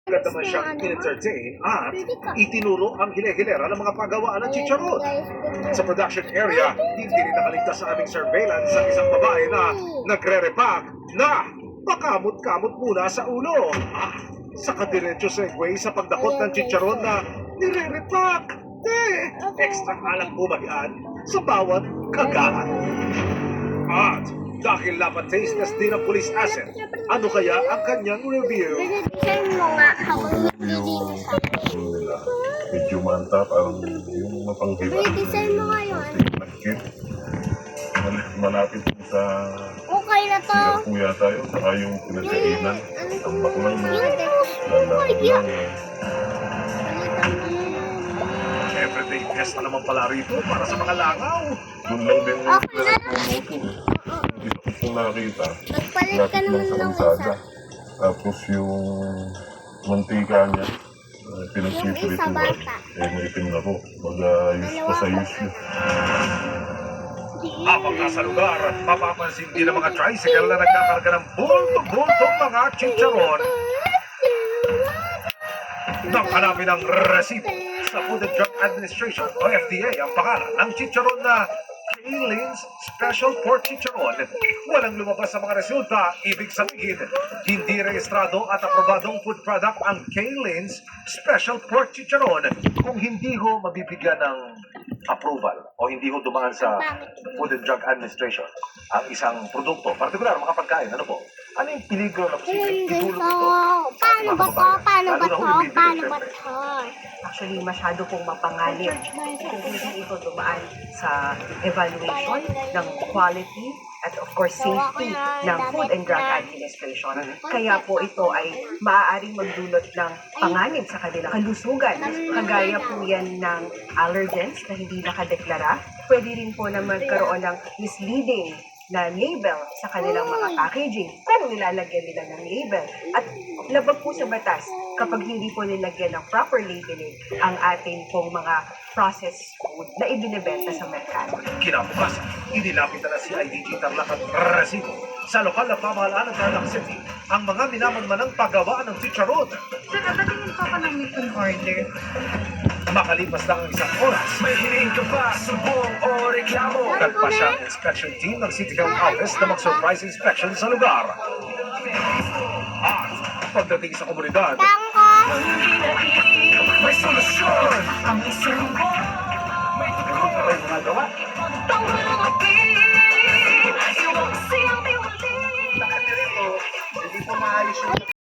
Agad naman siyang in-entertain at itinuro ang hile-hilera ng mga pagawaan ng chicharon. Sa production area, hindi rin nakaligtas sa aming surveillance ang isang babae na nagre-repack na pakamot-kamot muna sa ulo. Saka diretso segue sa pagdakot ng chicharon na nire-repack. Extra alang bumayan sa bawat kagat. At dahil napataste din ang police asset, ano kaya ang kanyang review? Benediction mo nga habang naglilinis ako. nila. Medyo manta, parang yung mapanghira. Benediction mo nga yun. Nag-kit. Malapit din sa Okay na to. hirap po yata yun. Saka yung pinagkainan. Ang bakulang mo. Everyday test na naman pala rito para sa mga langaw. Doon lang din yung Okay na. promoto. Hindi ko po nakita. Nagpalit ka Lapit naman lang sa ng kalsada. isa. Tapos yung mantika niya, pinag-siprit Yung isa ko. bata. Maitim na po. Mag-ayos pa sa issue. Habang nasa lugar, mapapansin din ang mga tricycle na nagkakarga ng bultong-bultong mga chicharon. Nang hanapin ang resibo sa Food and Drug Administration o FDA ang pangalan ng chicharon na K-Lin's Special Pork Chicharon. Walang lumabas sa mga resulta, ibig sabihin, hindi rehistrado at aprobadong food product ang K-Lin's Special Pork Chicharon kung hindi ho mabibigyan ng approval o hindi ho dumaan sa Food and Drug Administration ang isang produkto, partikular mga pagkain, ano po? Ano yung peligro na posibleng idulot ito? Paano ba to? Paano ba to? Paano ba to? Actually, masyado pong mapanganib kung hindi ito dumaan sa evaluation ng quality at of course safety ng Food and Drug Administration. Kaya po ito ay maaaring magdulot ng panganib sa kanilang kalusugan. Kagaya po yan ng allergens na hindi nakadeklara. Pwede rin po na magkaroon ng misleading na label sa kanilang mga packaging pero nilalagyan nila ng label. At labag po sa batas kapag hindi po nilagyan ng proper labeling ang ating pong mga processed food na ibinebenta sa merkado. Kinabukasan, inilapit na si IDG Tarlac at Resibo sa lokal na pamahalaan ng Tarlac City ang mga minamanmanang paggawa ng chicharon. Sir, nakatingin pa ka ng written order. Makalipas lang ang isang oras, may hiling ka pa, subong o reklamo. Nagpa siya ang inspection team ng City Health Office na mag-surprise inspection sa lugar. At pagdating sa komunidad, may solusyon! Ang isang May tugon na kayo mga gawa. iwang siyang Hindi po maayos yung